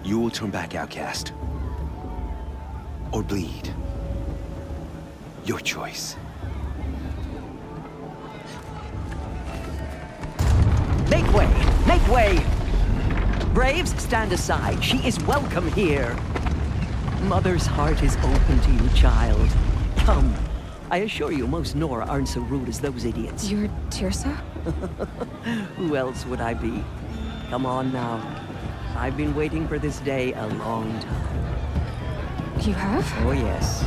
You will turn back outcast. Or bleed. Your choice. Make way! Make way! Braves, stand aside. She is welcome here. Mother's heart is open to you, child. Come. I assure you, most Nora aren't so rude as those idiots. You're Tirsa? Who else would I be? Come on now. I've been waiting for this day a long time. You have? Oh, yes.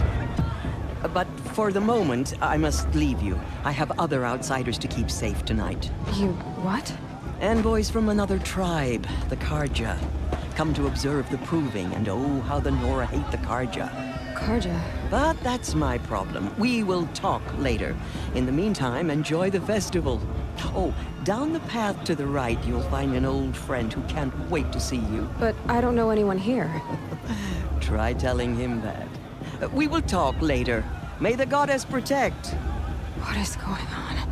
But for the moment, I must leave you. I have other outsiders to keep safe tonight. You what? Envoys from another tribe, the Karja. Come to observe the proving, and oh, how the Nora hate the Karja. Karja. But that's my problem. We will talk later. In the meantime, enjoy the festival. Oh, down the path to the right, you'll find an old friend who can't wait to see you. But I don't know anyone here. Try telling him that. We will talk later. May the goddess protect. What is going on?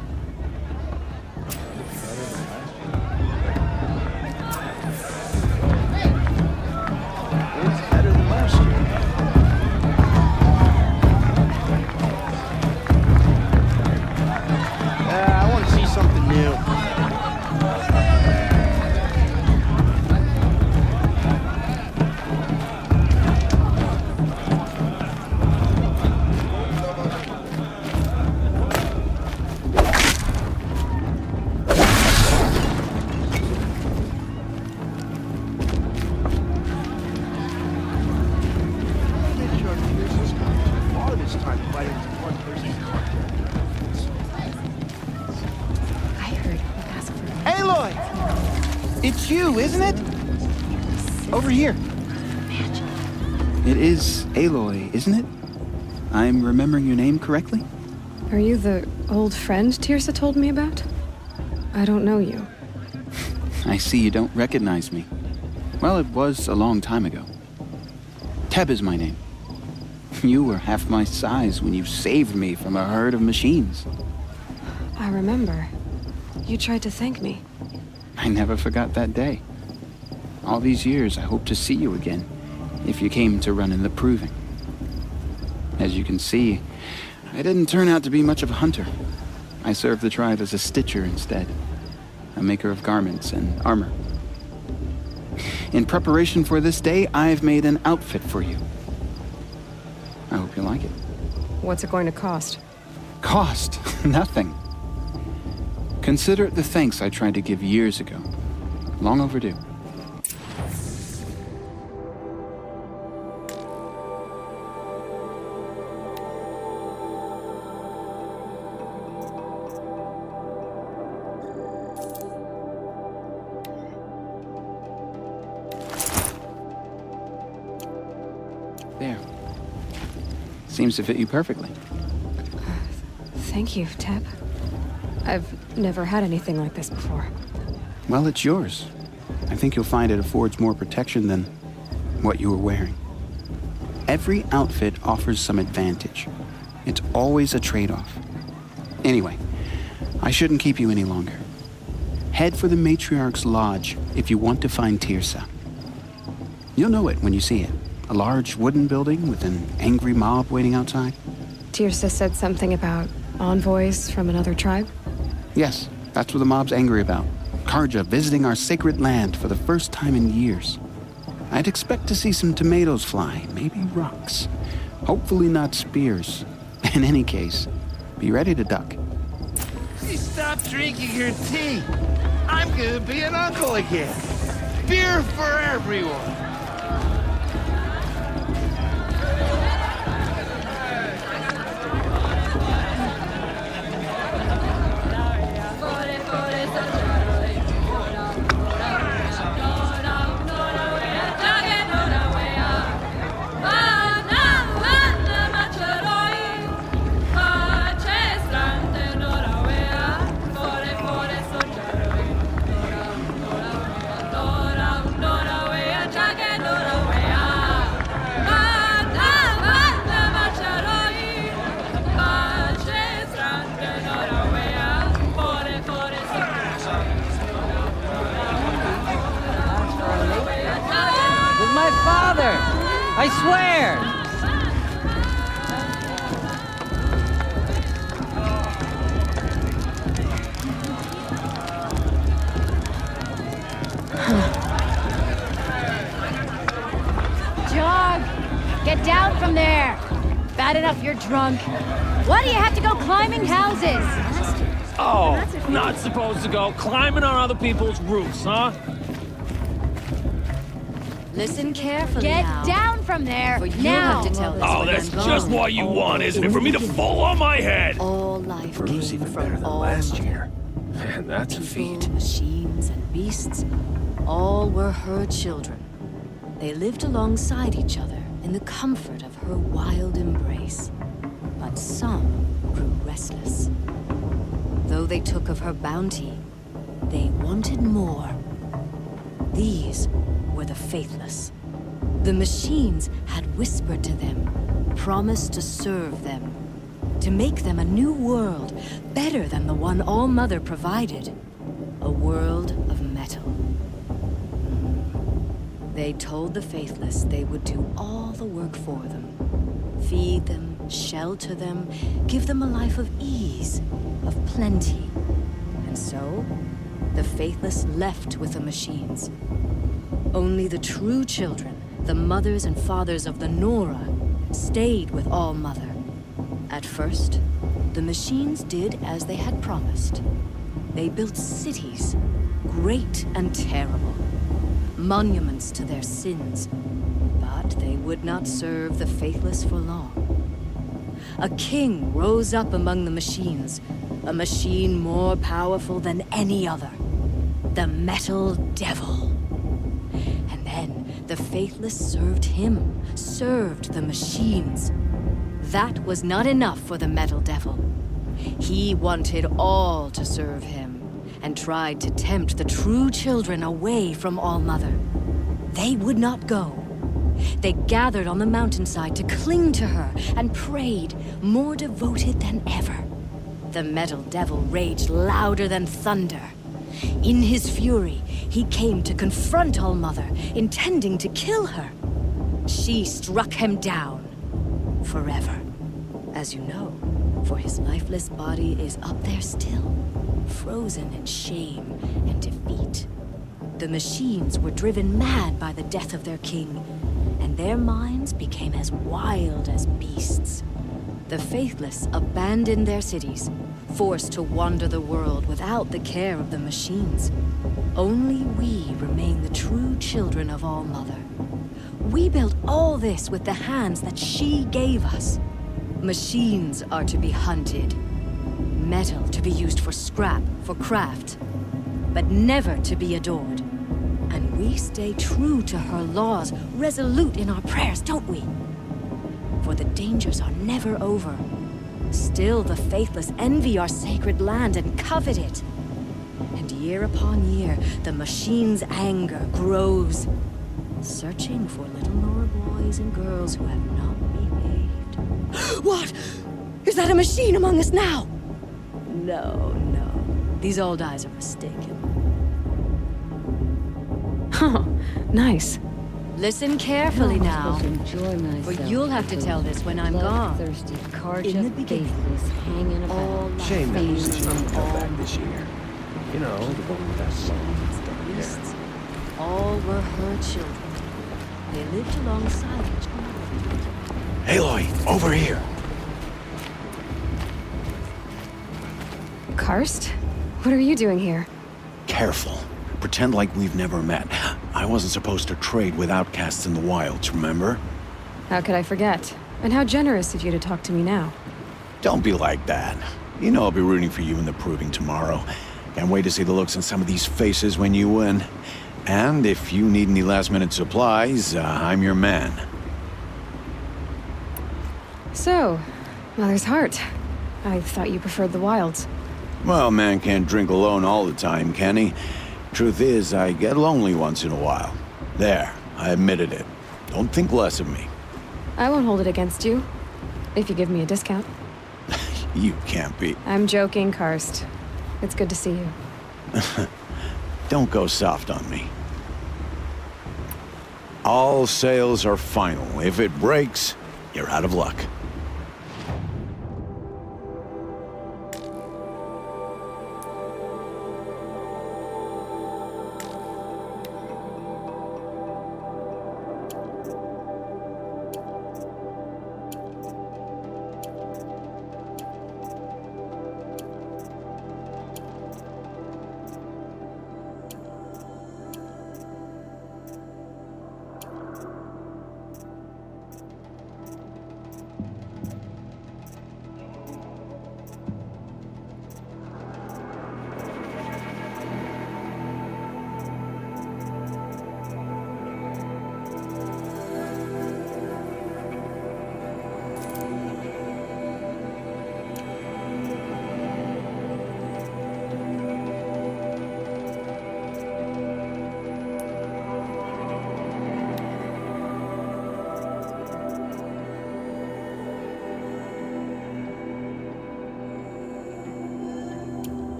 It's better than last year. I want to see something new. I heard you ask for Aloy! It's you, isn't it? Over here. magic. It is Aloy, isn't it? I'm remembering your name correctly? Are you the old friend Tirsa told me about? I don't know you. I see you don't recognize me. Well, it was a long time ago. Teb is my name. You were half my size when you saved me from a herd of machines. I remember. You tried to thank me. I never forgot that day. All these years, I hope to see you again, if you came to run in the proving. As you can see, I didn't turn out to be much of a hunter. I served the tribe as a stitcher instead, a maker of garments and armor. In preparation for this day, I've made an outfit for you. I hope you like it. What's it going to cost? Cost? Nothing. Consider it the thanks I tried to give years ago. Long overdue. There. Seems to fit you perfectly. Thank you, Teb. I've never had anything like this before. Well, it's yours. I think you'll find it affords more protection than what you were wearing. Every outfit offers some advantage. It's always a trade-off. Anyway, I shouldn't keep you any longer. Head for the Matriarch's Lodge if you want to find Tirsa. You'll know it when you see it. A large wooden building with an angry mob waiting outside. Tirsa said something about envoys from another tribe? Yes, that's what the mob's angry about. Karja visiting our sacred land for the first time in years. I'd expect to see some tomatoes fly, maybe rocks. Hopefully not spears. In any case, be ready to duck. Hey, stop drinking your tea. I'm gonna be an uncle again. Beer for everyone. Nora, Nora, Nora, Mother! I swear! Jog! Get down from there! Bad enough you're drunk. Why do you have to go climbing houses? Oh, not supposed to go climbing on other people's roofs, huh? Listen carefully. Get down from there! For you have to tell this Oh, when that's I'm gone. just what you want, isn't it? For me to fall on my head! All life Bruce came even from better than all last mother. year. Man, that's a People, feat. machines, and beasts, all were her children. They lived alongside each other in the comfort of her wild embrace. But some grew restless. Though they took of her bounty, they wanted more. These were the faithless. The machines had whispered to them, promised to serve them, to make them a new world, better than the one All-Mother provided. A world of metal. They told the faithless they would do all the work for them. Feed them, shelter them, give them a life of ease, of plenty. And so, the faithless left with the machines. Only the true children, the mothers and fathers of the Nora, stayed with All-Mother. At first, the machines did as they had promised. They built cities, great and terrible, monuments to their sins. But they would not serve the faithless for long. A king rose up among the machines, a machine more powerful than any other. The Metal Devil. And then the faithless served him, served the machines. That was not enough for the Metal Devil. He wanted all to serve him, and tried to tempt the true children away from All-Mother. They would not go. They gathered on the mountainside to cling to her and prayed, more devoted than ever. The Metal Devil raged louder than thunder. In his fury, he came to confront All-Mother, intending to kill her. She struck him down. Forever. As you know, for his lifeless body is up there still, frozen in shame and defeat. The machines were driven mad by the death of their king, and their minds became as wild as beasts. The faithless abandoned their cities, forced to wander the world without the care of the machines. Only we remain the true children of All-Mother. We built all this with the hands that she gave us. Machines are to be hunted. Metal to be used for scrap, for craft. But never to be adored. And we stay true to her laws, resolute in our prayers, don't we? For the dangers are never over. Still the faithless envy our sacred land and covet it. And year upon year, the machine's anger grows, searching for little Nora boys and girls who have not behaved. What? Is that a machine among us now? No, no. These old eyes are mistaken. Oh, nice. Listen carefully now, Enjoy myself. for you'll have to tell this when I'm gone. Thirsty In the beginning, faithless hanging all about. Shame that fame Lucy's from gonna come all back this year. You know, the one with that song. the beasts. All were her children. They lived alongside each other. Aloy, over here. Karst? What are you doing here? Careful. Pretend like we've never met. I wasn't supposed to trade with outcasts in the wilds, remember? How could I forget? And how generous of you to talk to me now. Don't be like that. You know I'll be rooting for you in the proving tomorrow. Can't wait to see the looks on some of these faces when you win. And if you need any last-minute supplies, I'm your man. So, Mother's Heart. I thought you preferred the wilds. Well, man can't drink alone all the time, can he? Truth is, I get lonely once in a while. There, I admitted it. Don't think less of me. I won't hold it against you. If you give me a discount. You can't be. I'm joking, Karst. It's good to see you. Don't go soft on me. All sales are final. If it breaks, you're out of luck.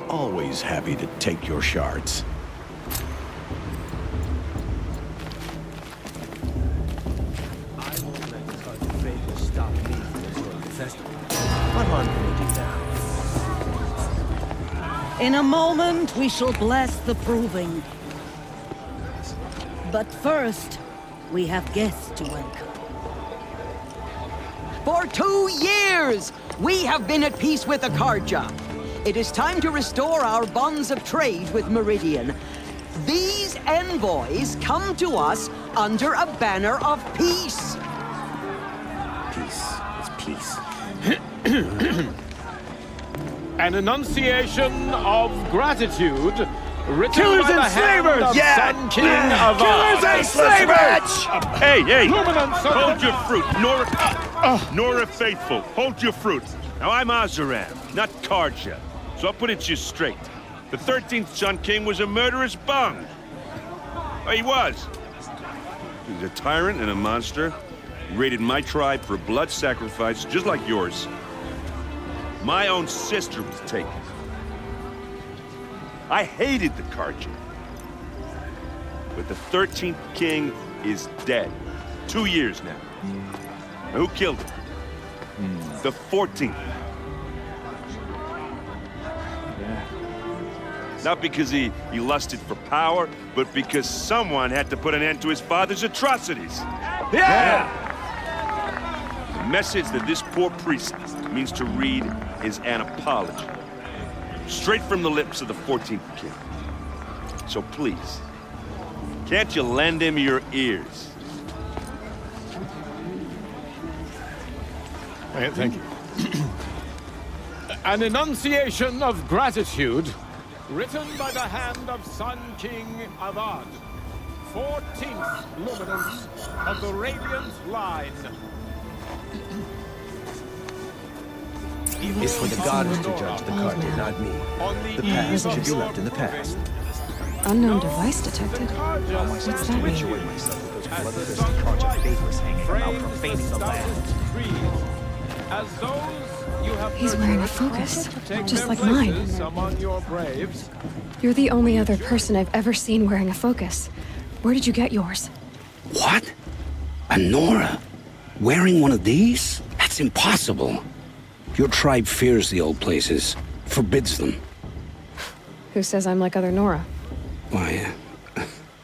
Always happy to take your shards. I won't let Sergeant Grazer stop me from this sort of festival. What harm can we do now? In a moment, we shall bless the proving. But first, we have guests to welcome. For 2 years, we have been at peace with the Carja. It is time to restore our bonds of trade with Meridian. These envoys come to us under a banner of peace. Peace. It's peace. An enunciation of gratitude written Killers by and the hand slavers! of Yeah! Sun King of Killers and slavers! Hey, hey! Luminance of Hold the- your fruit, Nora Faithful. Hold your fruit. Now, I'm Azaram, not Karja, so I'll put it to you straight. The 13th Sun King was a murderous bung. Oh, he was. He was a tyrant and a monster. He raided my tribe for a blood sacrifice, just like yours. My own sister was taken. I hated the Karja. But the 13th King is dead. 2 years now. Now, who killed him? The 14th. Not because he lusted for power, but because someone had to put an end to his father's atrocities. Yeah! The message that this poor priest means to read is an apology. Straight from the lips of the 14th King. So please, can't you lend him your ears? Thank you. An enunciation of gratitude written by the hand of Sun King Avad, 14th luminance of the Radiant Line. It's for the gods to judge the Carja, not me. The past should be left in the past. Unknown device detected. What's that mean? He's wearing a focus, just like mine. Among your braves. You're the only other person I've ever seen wearing a focus. Where did you get yours? What? A Nora? Wearing one of these? That's impossible. Your tribe fears the old places, forbids them. Who says I'm like other Nora? Why,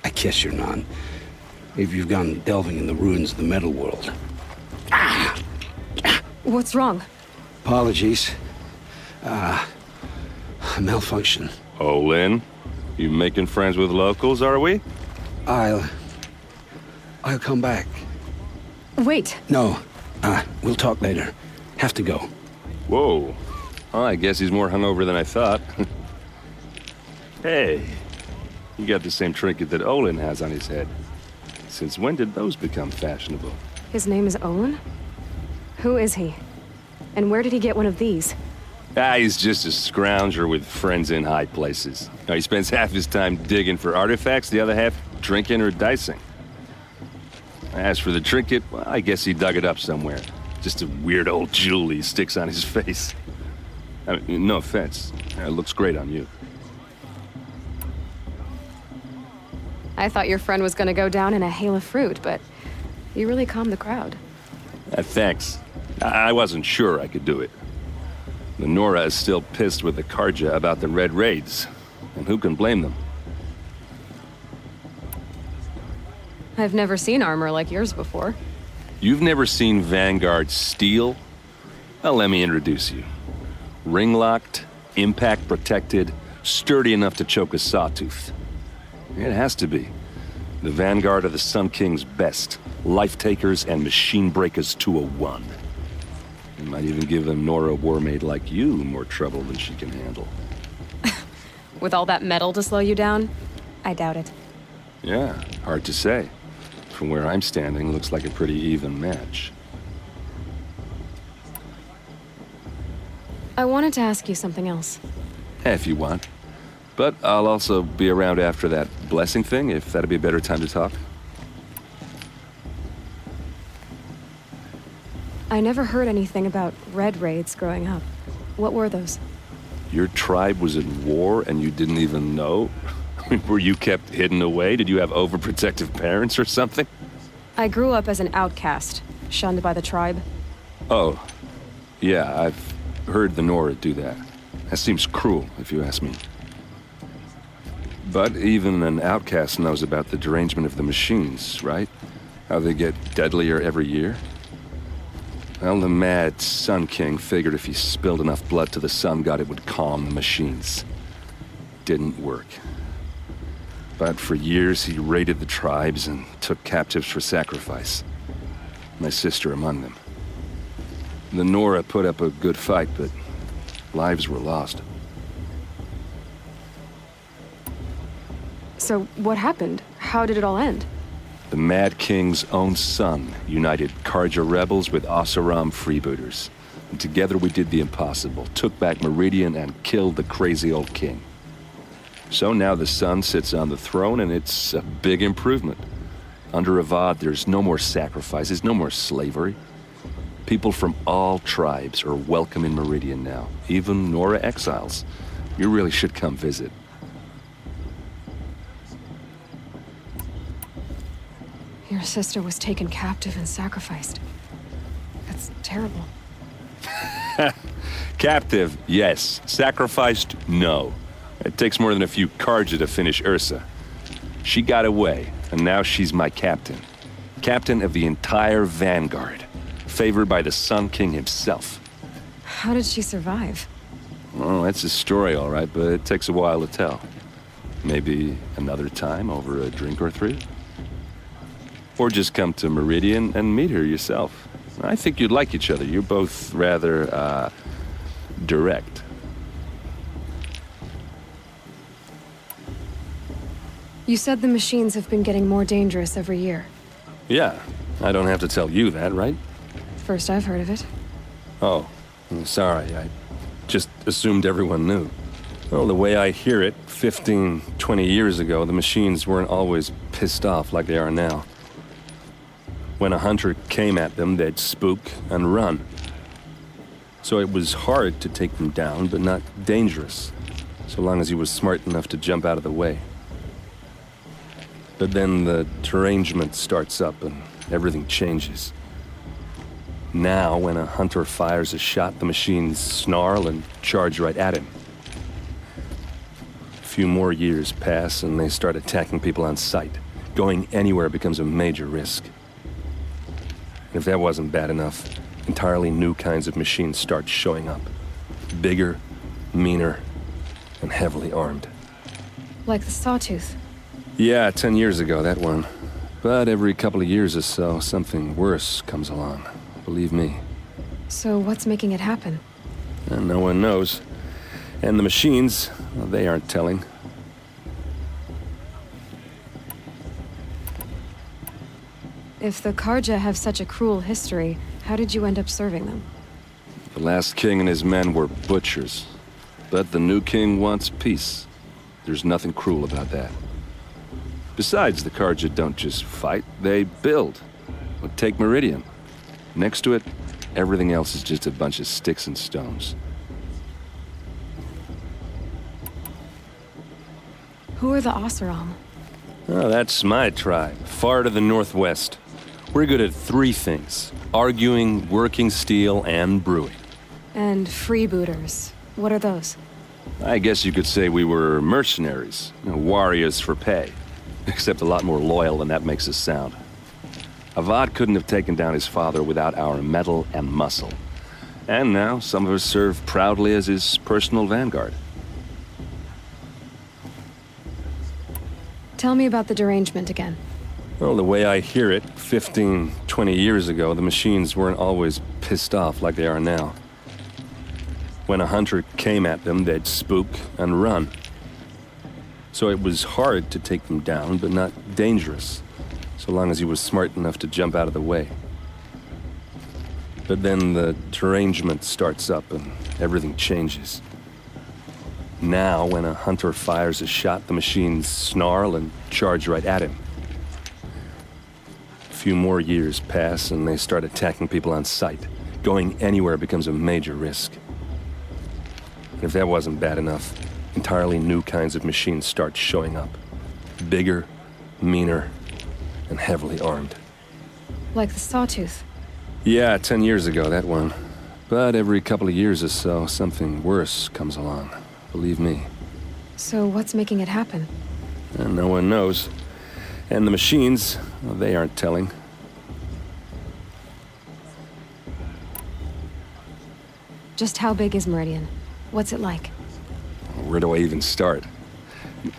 I guess you're not. If you've gone delving in the ruins of the metal world. What's wrong? Apologies. A malfunction. Oh, Lynn, you making friends with locals, are we? I'll come back. Wait. No, we'll talk later. Have to go. Whoa. Well, I guess he's more hungover than I thought. Hey, you got the same trinket that Olin has on his head. Since when did those become fashionable? His name is Olin? Who is he? And where did he get one of these? He's just a scrounger with friends in high places. He spends half his time digging for artifacts, the other half drinking or dicing. As for the trinket, well, I guess he dug it up somewhere. Just a weird old jewel he sticks on his face. I mean, no offense. It looks great on you. I thought your friend was gonna go down in a hail of fruit, but you really calmed the crowd. Thanks. I wasn't sure I could do it. The Nora is still pissed with the Karja about the Red Raids, and who can blame them? I've never seen armor like yours before. You've never seen Vanguard steel? Well, let me introduce you. Ring-locked, impact-protected, sturdy enough to choke a sawtooth. It has to be. The Vanguard are the Sun King's best. Life-takers and machine-breakers to a one. You might even give a Nora warmaid like you more trouble than she can handle. With all that metal to slow you down? I doubt it. Yeah, hard to say. From where I'm standing, looks like a pretty even match. I wanted to ask you something else. If you want. But I'll also be around after that blessing thing, if that'd be a better time to talk. I never heard anything about Red Raids growing up. What were those? Your tribe was at war and you didn't even know? I mean, were you kept hidden away? Did you have overprotective parents or something? I grew up as an outcast, shunned by the tribe. Oh, yeah, I've heard the Nora do that. That seems cruel, if you ask me. But even an outcast knows about the derangement of the machines, right? How they get deadlier every year? Well, the mad Sun King figured if he spilled enough blood to the Sun God, it would calm the machines. Didn't work. But for years, he raided the tribes and took captives for sacrifice. My sister among them. The Nora put up a good fight, but lives were lost. So what happened? How did it all end? The Mad King's own son united Karja rebels with Oseram freebooters. And together we did the impossible, took back Meridian and killed the crazy old king. So now the son sits on the throne and it's a big improvement. Under Avad, there's no more sacrifices, no more slavery. People from all tribes are welcome in Meridian now, even Nora exiles. You really should come visit. Your sister was taken captive and sacrificed. That's terrible. Captive, yes. Sacrificed, no. It takes more than a few Karja to finish Ursa. She got away, and now she's my captain. Captain of the entire Vanguard. Favored by the Sun King himself. How did she survive? Oh, that's a story, all right, but it takes a while to tell. Maybe another time over a drink or three? Or just come to Meridian and meet her yourself. I think you'd like each other. You're both rather, direct. You said the machines have been getting more dangerous every year. Yeah, I don't have to tell you that, right? First I've heard of it. Oh, I'm sorry. I just assumed everyone knew. Well, the way I hear it, 15, 20 years ago, the machines weren't always pissed off like they are now. When a hunter came at them, they'd spook and run. So it was hard to take them down, but not dangerous, so long as he was smart enough to jump out of the way. But then the derangement starts up and everything changes. Now, when a hunter fires a shot, the machines snarl and charge right at him. A few more years pass and they start attacking people on sight. Going anywhere becomes a major risk. If that wasn't bad enough, entirely new kinds of machines start showing up. Bigger, meaner, and heavily armed. Like the Sawtooth. Yeah, 10 years ago, that one. But every couple of years or so, something worse comes along. Believe me. So what's making it happen? And no one knows. And the machines, well, they aren't telling. If the Karja have such a cruel history, how did you end up serving them? The last king and his men were butchers. But the new king wants peace. There's nothing cruel about that. Besides, the Carja don't just fight, they build. Well, take Meridian. Next to it, everything else is just a bunch of sticks and stones. Who are the Oseram? Oh, that's my tribe, far to the northwest. We're good at three things: arguing, working steel, and brewing. And freebooters. What are those? I guess you could say we were mercenaries, warriors for pay. Except a lot more loyal than that makes us sound. Avad couldn't have taken down his father without our metal and muscle. And now, some of us serve proudly as his personal vanguard. Tell me about the derangement again. Well, the way I hear it, 15, 20 years ago, the machines weren't always pissed off like they are now. When a hunter came at them, they'd spook and run. So it was hard to take them down, but not dangerous, so long as he was smart enough to jump out of the way. But then the derangement starts up and everything changes. Now, when a hunter fires a shot, the machines snarl and charge right at him. A few more years pass and they start attacking people on sight. Going anywhere becomes a major risk. And if that wasn't bad enough, entirely new kinds of machines start showing up. Bigger, meaner, and heavily armed. Like the Sawtooth? Yeah, 10 years ago, that one. But every couple of years or so, something worse comes along. Believe me. So what's making it happen? And no one knows. And the machines, well, they aren't telling. Just how big is Meridian? What's it like? Where do I even start?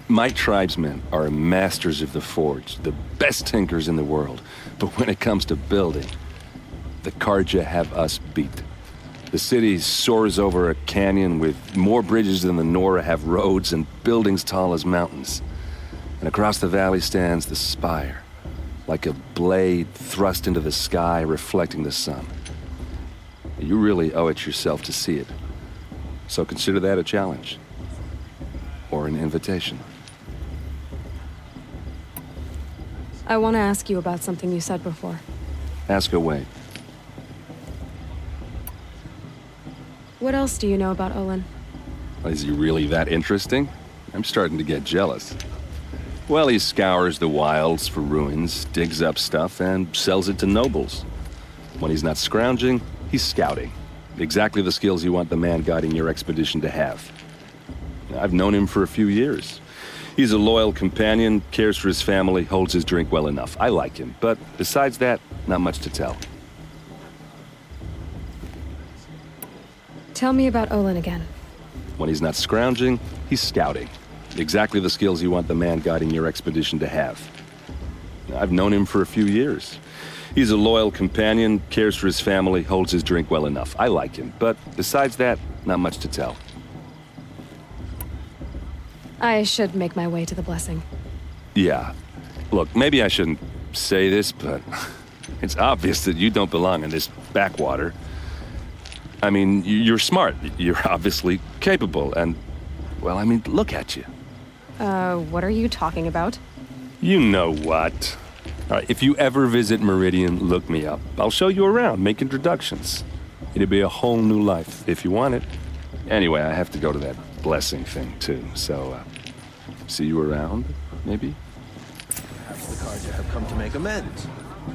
My tribesmen are masters of the forge, the best tinkers in the world. But when it comes to building, the Carja have us beat. The city soars over a canyon with more bridges than the Nora have roads and buildings tall as mountains. And across the valley stands the spire, like a blade thrust into the sky reflecting the sun. You really owe it yourself to see it. So consider that a challenge. Or an invitation. I want to ask you about something you said before. Ask away. What else do you know about Olin? Is he really that interesting? I'm starting to get jealous. Well, he scours the wilds for ruins, digs up stuff, and sells it to nobles. When he's not scrounging, he's scouting. Exactly the skills you want the man guiding your expedition to have. I've known him for a few years. He's a loyal companion, cares for his family, holds his drink well enough. I like him, but besides that, not much to tell. Tell me about Olin again. When he's not scrounging, he's scouting. Exactly the skills you want the man guiding your expedition to have. I've known him for a few years. He's a loyal companion, cares for his family, holds his drink well enough. I like him, but besides that, not much to tell. I should make my way to the blessing. Yeah. Look, maybe I shouldn't say this, but it's obvious that you don't belong in this backwater. I mean, you're smart. You're obviously capable, and, well, I mean, look at you. What are you talking about? You know what. All right, if you ever visit Meridian, look me up. I'll show you around, make introductions. It'll be a whole new life, if you want it. Anyway, I have to go to that blessing thing, too, so, see you around, maybe? Perhaps the Carja have come to make amends.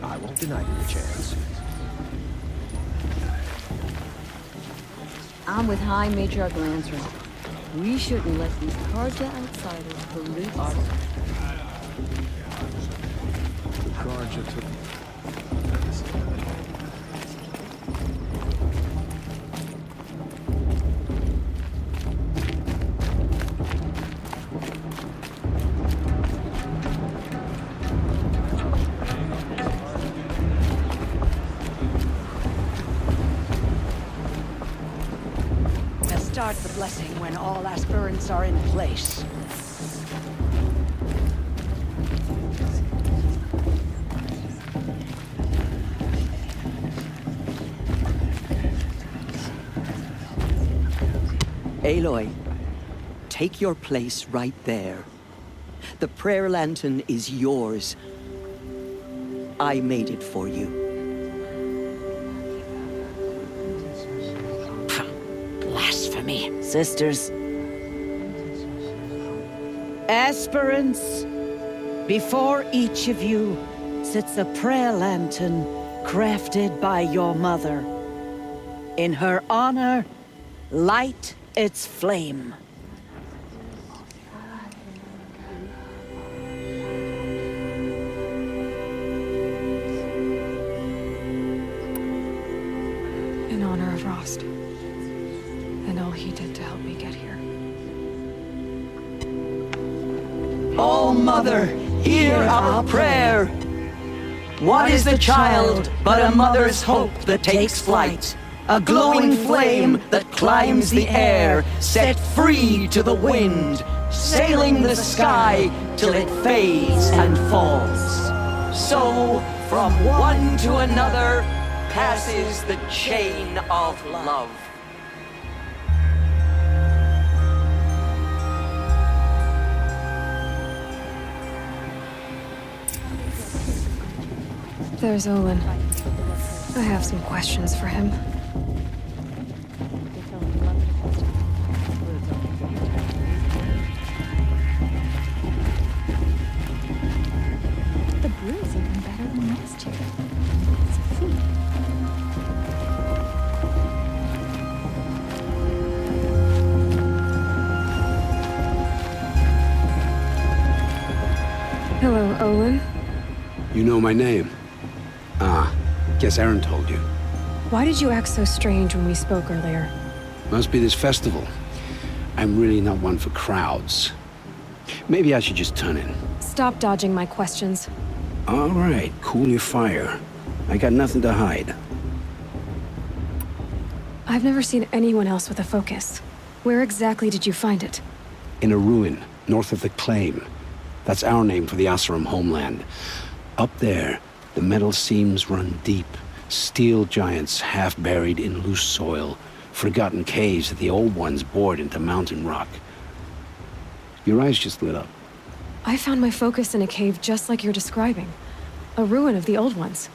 I won't deny you a chance. I'm with High Matriarch Grazer. We shouldn't let these Carja outsiders pollute our lives. The Carja took... Start the blessing when all aspirants are in place. Aloy, take your place right there. The prayer lantern is yours. I made it for you. Blasphemy. Sisters. Aspirants, before each of you sits a prayer lantern crafted by your mother. In her honor, light its flame. In honor of Rost, and all he did to help me get here. Oh, Mother, hear our prayer. What is the child but a mother's hope that takes flight? A glowing flame that climbs the air, set free to the wind, sailing the sky till it fades and falls. So, from one to another, passes the chain of love. There's Olin. I have some questions for him. The brew's even better than last year. It's a feat. Hello, Olin. You know my name? Ah, guess Aaron told you. Why did you act so strange when we spoke earlier? Must be this festival. I'm really not one for crowds. Maybe I should just turn in. Stop dodging my questions. All right, cool your fire. I got nothing to hide. I've never seen anyone else with a focus. Where exactly did you find it? In a ruin, north of the Claim. That's our name for the Oseram homeland. Up there, the metal seams run deep. Steel giants half buried in loose soil. Forgotten caves that the old ones bored into mountain rock. Your eyes just lit up. I found my focus in a cave just like you're describing. A ruin of the old ones.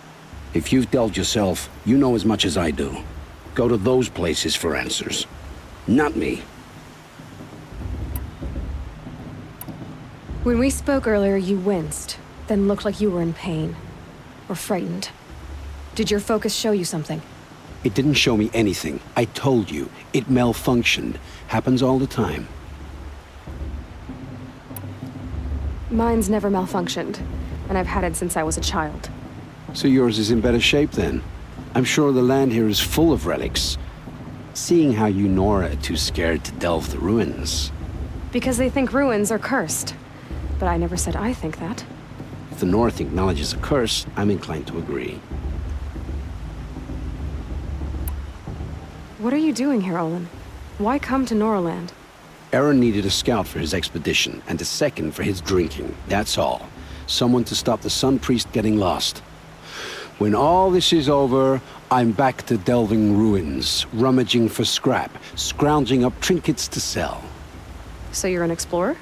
If you've delved yourself, you know as much as I do. Go to those places for answers. Not me. When we spoke earlier, you winced, then looked like you were in pain. Or frightened. Did your focus show you something? It didn't show me anything. I told you. It malfunctioned. Happens all the time. Mine's never malfunctioned, and I've had it since I was a child. So yours is in better shape then. I'm sure the land here is full of relics. Seeing how you Nora are too scared to delve the ruins. Because they think ruins are cursed. But I never said I think that. If the North acknowledges a curse, I'm inclined to agree. What are you doing here, Olin? Why come to Noraland? Aaron needed a scout for his expedition, and a second for his drinking. That's all. Someone to stop the Sun Priest getting lost. When all this is over, I'm back to delving ruins, rummaging for scrap, scrounging up trinkets to sell. So you're an explorer?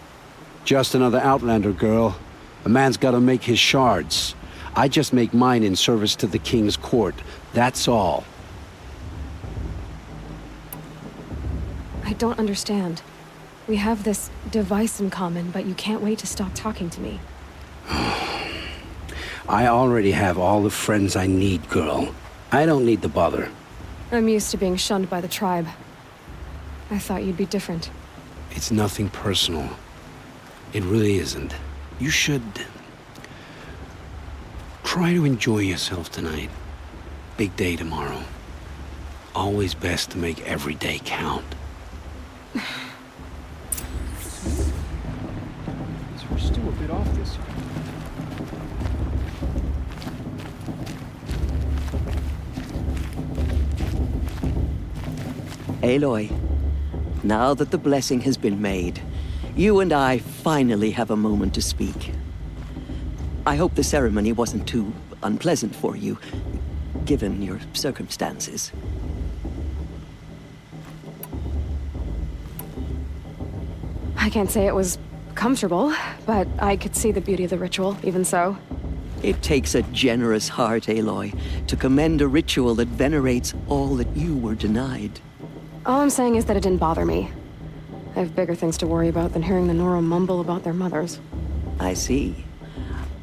Just another Outlander, girl. A man's gotta make his shards. I just make mine in service to the King's court. That's all. I don't understand. We have this device in common, but you can't wait to stop talking to me. I already have all the friends I need, girl. I don't need the bother. I'm used to being shunned by the tribe. I thought you'd be different. It's nothing personal. It really isn't. You should... try to enjoy yourself tonight. Big day tomorrow. Always best to make every day count. So we're still a bit off this year. Aloy, now that the blessing has been made, you and I finally have a moment to speak. I hope the ceremony wasn't too unpleasant for you, given your circumstances. I can't say it was comfortable, but I could see the beauty of the ritual, even so. It takes a generous heart, Aloy, to commend a ritual that venerates all that you were denied. All I'm saying is that it didn't bother me. I have bigger things to worry about than hearing the Nora mumble about their mothers. I see.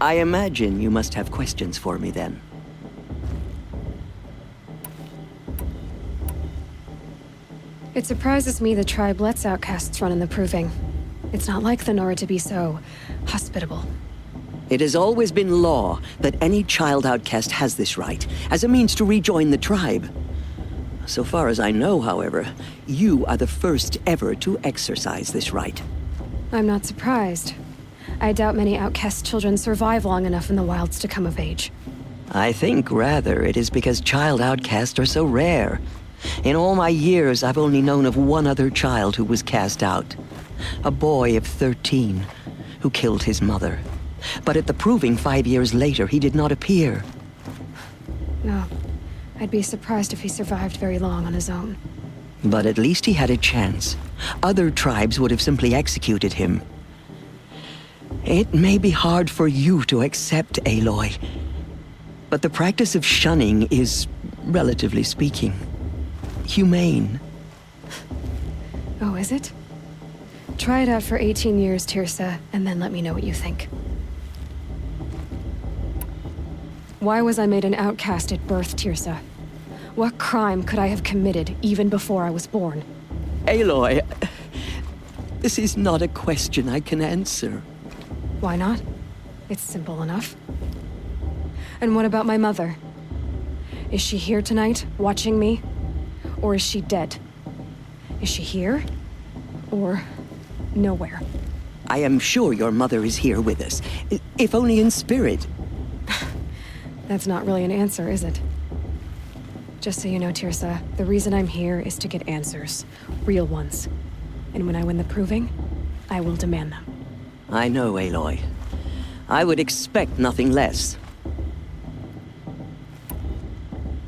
I imagine you must have questions for me then. It surprises me the tribe lets outcasts run in the Proving. It's not like the Nora to be so hospitable. It has always been law that any child outcast has this right, as a means to rejoin the tribe. So far as I know, however, you are the first ever to exercise this right. I'm not surprised. I doubt many outcast children survive long enough in the wilds to come of age. I think, rather, it is because child outcasts are so rare. In all my years, I've only known of one other child who was cast out. A boy of 13, who killed his mother. But at the Proving 5 years later, he did not appear. No. I'd be surprised if he survived very long on his own. But at least he had a chance. Other tribes would have simply executed him. It may be hard for you to accept, Aloy, but the practice of shunning is, relatively speaking, humane. Oh, is it? Try it out for 18 years, Tirsa, and then let me know what you think. Why was I made an outcast at birth, Tirsa? What crime could I have committed even before I was born? Aloy, this is not a question I can answer. Why not? It's simple enough. And what about my mother? Is she here tonight, watching me? Or is she dead? Is she here? Or nowhere? I am sure your mother is here with us, if only in spirit. That's not really an answer, is it? Just so you know, Tirsa, the reason I'm here is to get answers. Real ones. And when I win the Proving, I will demand them. I know, Aloy. I would expect nothing less.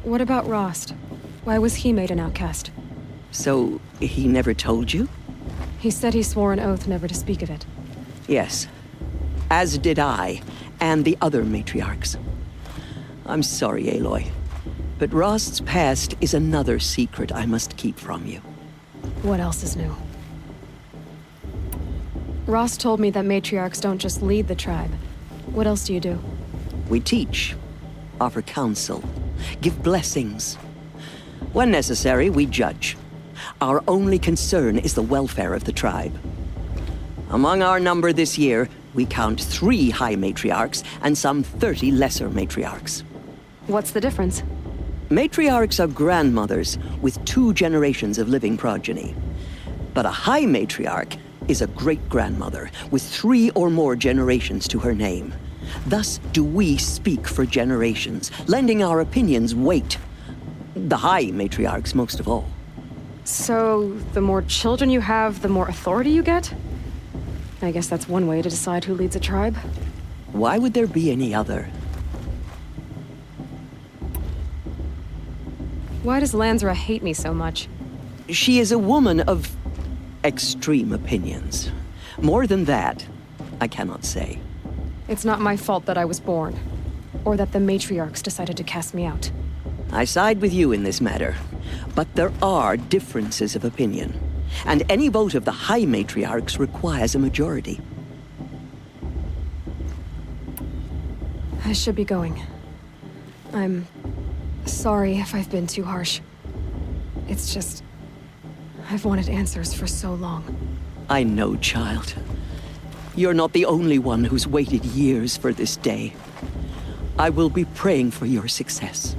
What about Rost? Why was he made an outcast? So, he never told you? He said he swore an oath never to speak of it. Yes. As did I, and the other matriarchs. I'm sorry, Aloy, but Rost's past is another secret I must keep from you. What else is new? Rost told me that matriarchs don't just lead the tribe. What else do you do? We teach, offer counsel, give blessings. When necessary, we judge. Our only concern is the welfare of the tribe. Among our number this year, we count 3 high matriarchs and some 30 lesser matriarchs. What's the difference? Matriarchs are grandmothers with 2 generations of living progeny. But a high matriarch is a great-grandmother with 3 or more generations to her name. Thus do we speak for generations, lending our opinions weight. The high matriarchs most of all. So, the more children you have, the more authority you get? I guess that's one way to decide who leads a tribe. Why would there be any other? Why does Lansra hate me so much? She is a woman of extreme opinions. More than that, I cannot say. It's not my fault that I was born, or that the matriarchs decided to cast me out. I side with you in this matter, but there are differences of opinion, and any vote of the high matriarchs requires a majority. I should be going. I'm sorry if I've been too harsh. It's just, I've wanted answers for so long. I know, child. You're not the only one who's waited years for this day. I will be praying for your success.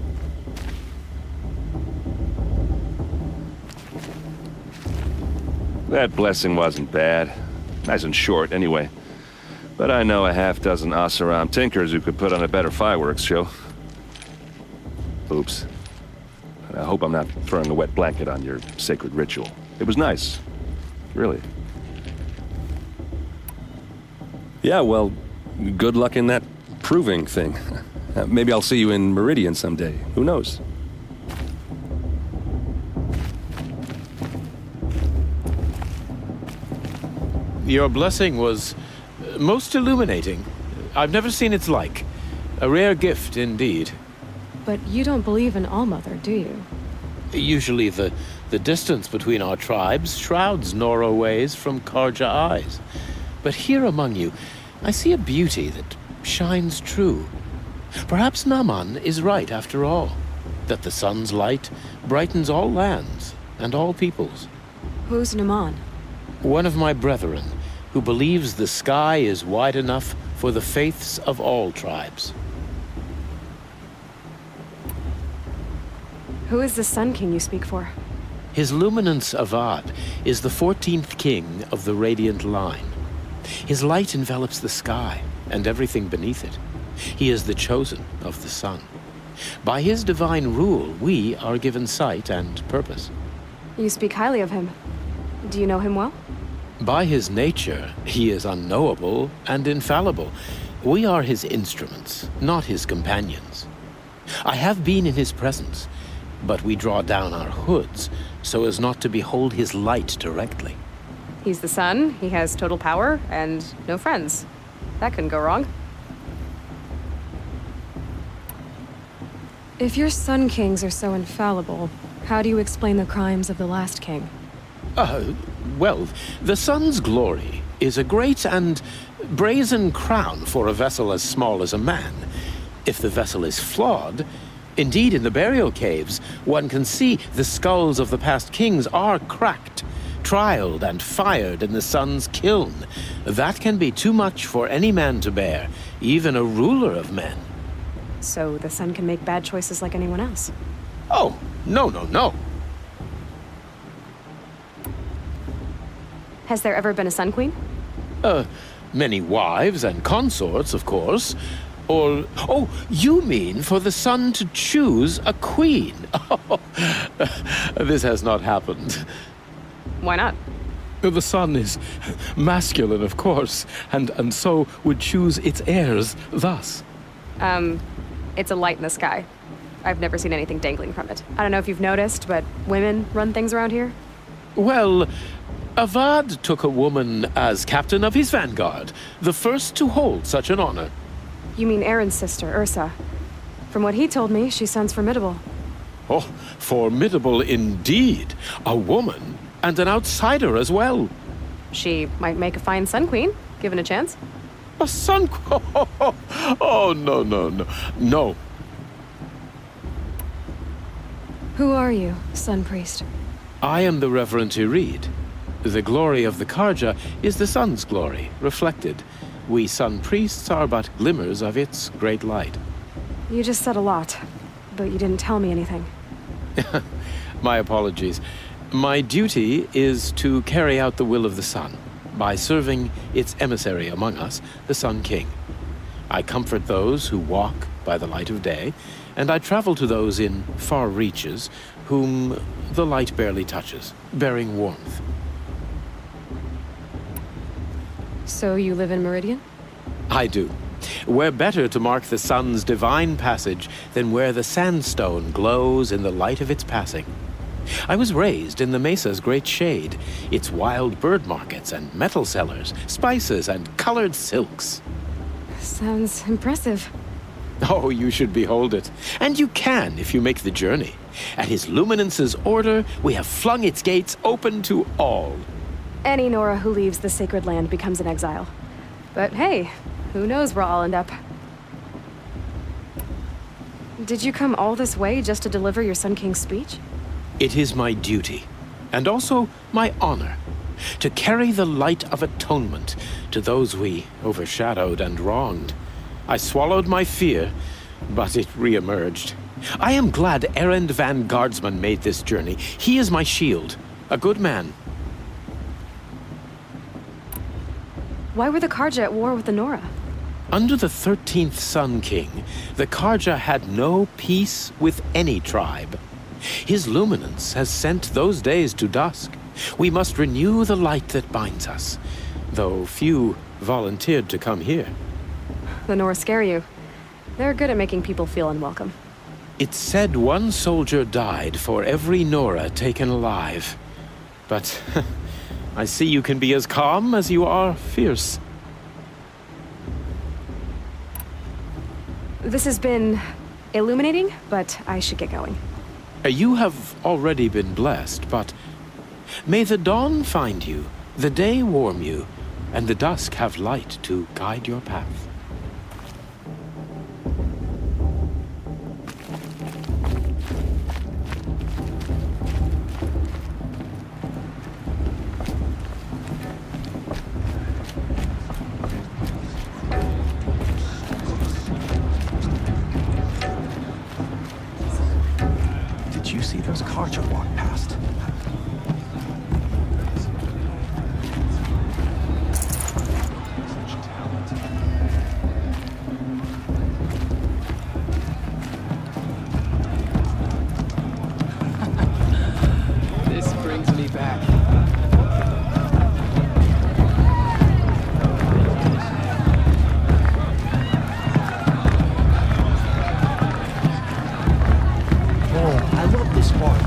That blessing wasn't bad. Nice and short, anyway. But I know a half-dozen Oseram tinkers who could put on a better fireworks show. Oops. I hope I'm not throwing a wet blanket on your sacred ritual. It was nice. Really. Yeah, well, good luck in that proving thing. Maybe I'll see you in Meridian someday. Who knows? Your blessing was most illuminating. I've never seen its like. A rare gift indeed. But you don't believe in Allmother, do you? Usually the distance between our tribes shrouds Nora ways from Karja eyes. But here among you, I see a beauty that shines true. Perhaps Naman is right after all, that the sun's light brightens all lands and all peoples. Who's Naman? One of my brethren, who believes the sky is wide enough for the faiths of all tribes. Who is the Sun King you speak for? His Luminance Avad is the 14th king of the Radiant Line. His light envelops the sky and everything beneath it. He is the chosen of the sun. By his divine rule, we are given sight and purpose. You speak highly of him. Do you know him well? By his nature, he is unknowable and infallible. We are his instruments, not his companions. I have been in his presence, but we draw down our hoods so as not to behold his light directly. He's the sun, he has total power, and no friends. That couldn't go wrong. If your Sun Kings are so infallible, how do you explain the crimes of the last king? Well, the sun's glory is a great and brazen crown for a vessel as small as a man. If the vessel is flawed, indeed in the burial caves, one can see the skulls of the past kings are cracked, trialed and fired in the sun's kiln. That can be too much for any man to bear, even a ruler of men. So the sun can make bad choices like anyone else? Oh, no. Has there ever been a Sun Queen? Many wives and consorts, of course. Or, oh, you mean for the sun to choose a queen? Oh, this has not happened. Why not? The sun is masculine, of course, and so would choose its heirs thus. It's a light in the sky. I've never seen anything dangling from it. I don't know if you've noticed, but women run things around here. Well, Avad took a woman as captain of his vanguard, the first to hold such an honor. You mean Aaron's sister, Ursa. From what he told me, she sounds formidable. Oh, formidable indeed. A woman, and an outsider as well. She might make a fine Sun Queen, given a chance. A Sun Queen? Oh, no. No. Who are you, Sun Priest? I am the Reverend Irid. The glory of the Karja is the sun's glory, reflected. We Sun Priests are but glimmers of its great light. You just said a lot, but you didn't tell me anything. My apologies. My duty is to carry out the will of the sun, by serving its emissary among us, the Sun King. I comfort those who walk by the light of day, and I travel to those in far reaches whom the light barely touches, bearing warmth. So you live in Meridian? I do. Where better to mark the sun's divine passage than where the sandstone glows in the light of its passing. I was raised in the mesa's great shade, its wild bird markets and metal cellars, spices and colored silks. Sounds impressive. Oh, you should behold it. And you can if you make the journey. At his luminance's order, we have flung its gates open to all. Any Nora who leaves the sacred land becomes an exile. But hey, who knows where I'll end up. Did you come all this way just to deliver your Sun King's speech? It is my duty, and also my honor, to carry the light of atonement to those we overshadowed and wronged. I swallowed my fear, but it re-emerged. I am glad Erend Van Guardsman made this journey. He is my shield, a good man. Why were the Karja at war with the Nora? Under the 13th Sun King, the Karja had no peace with any tribe. His luminance has sent those days to dusk. We must renew the light that binds us, though few volunteered to come here. The Nora scare you. They're good at making people feel unwelcome. It's said one soldier died for every Nora taken alive. But I see you can be as calm as you are fierce. This has been illuminating, but I should get going. You have already been blessed, but may the dawn find you, the day warm you, and the dusk have light to guide your path. Did you see those cars you walked past? This brings me back. Oh, I love this part.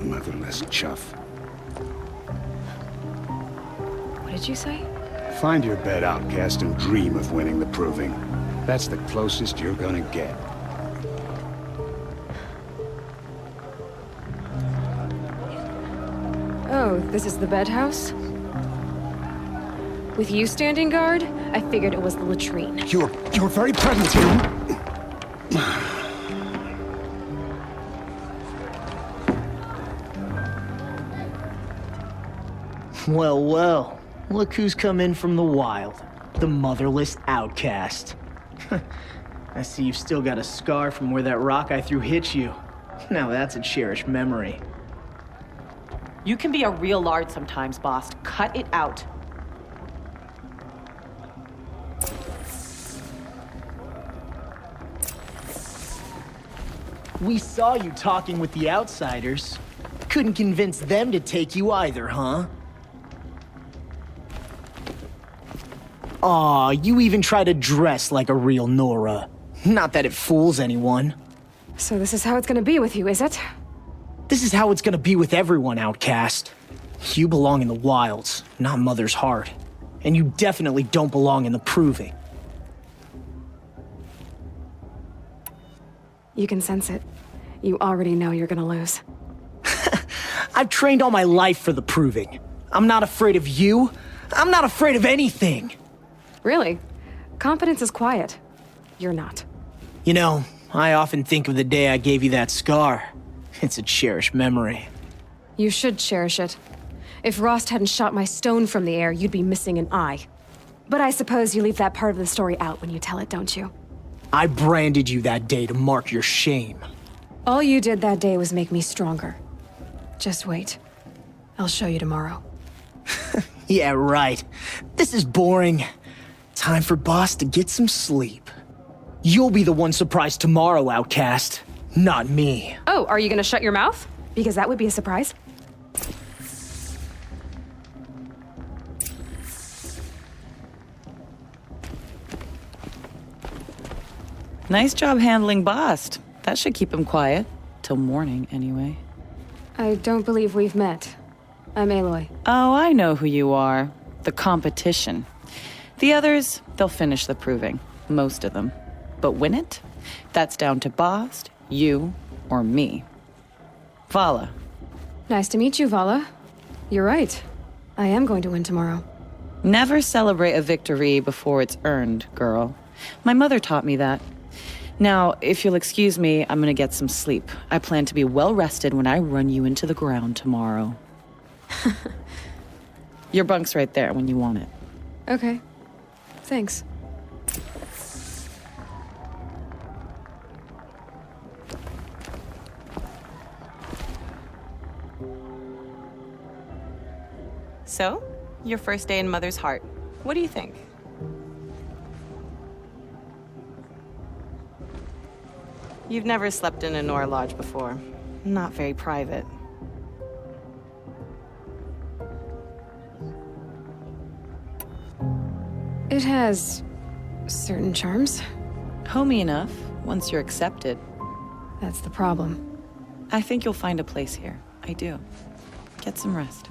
Motherless chuff. What did you say? Find your bed, outcast, and dream of winning the proving. That's the closest you're gonna get. Oh, this is the bedhouse? With you standing guard, I figured it was the latrine. Your very presence here. Well, well. Look who's come in from the wild. The motherless outcast. I see you've still got a scar from where that rock I threw hit you. Now that's a cherished memory. You can be a real lard sometimes, boss. Cut it out. We saw you talking with the outsiders. Couldn't convince them to take you either, huh? Aw, you even try to dress like a real Nora. Not that it fools anyone. So this is how it's gonna be with you, is it? This is how it's gonna be with everyone, outcast. You belong in the wilds, not Mother's heart. And you definitely don't belong in the proving. You can sense it. You already know you're gonna lose. I've trained all my life for the proving. I'm not afraid of you. I'm not afraid of anything. Really? Confidence is quiet. You're not. You know, I often think of the day I gave you that scar. It's a cherished memory. You should cherish it. If Rost hadn't shot my stone from the air, you'd be missing an eye. But I suppose you leave that part of the story out when you tell it, don't you? I branded you that day to mark your shame. All you did that day was make me stronger. Just wait. I'll show you tomorrow. Yeah, right. This is boring. Time for Boss to get some sleep. You'll be the one surprised tomorrow, outcast. Not me. Oh, are you gonna shut your mouth? Because that would be a surprise. Nice job handling Bast. That should keep him quiet. Till morning, anyway. I don't believe we've met. I'm Aloy. Oh, I know who you are. The competition. The others, they'll finish the proving. Most of them. But win it? That's down to Bast, you, or me. Vala. Nice to meet you, Vala. You're right. I am going to win tomorrow. Never celebrate a victory before it's earned, girl. My mother taught me that. Now, if you'll excuse me, I'm gonna get some sleep. I plan to be well rested when I run you into the ground tomorrow. Your bunk's right there when you want it. Okay. Thanks. So, your first day in Mother's heart. What do you think? You've never slept in a Nora lodge before. Not very private. It has certain charms. Homey enough, once you're accepted. That's the problem. I think you'll find a place here. I do. Get some rest.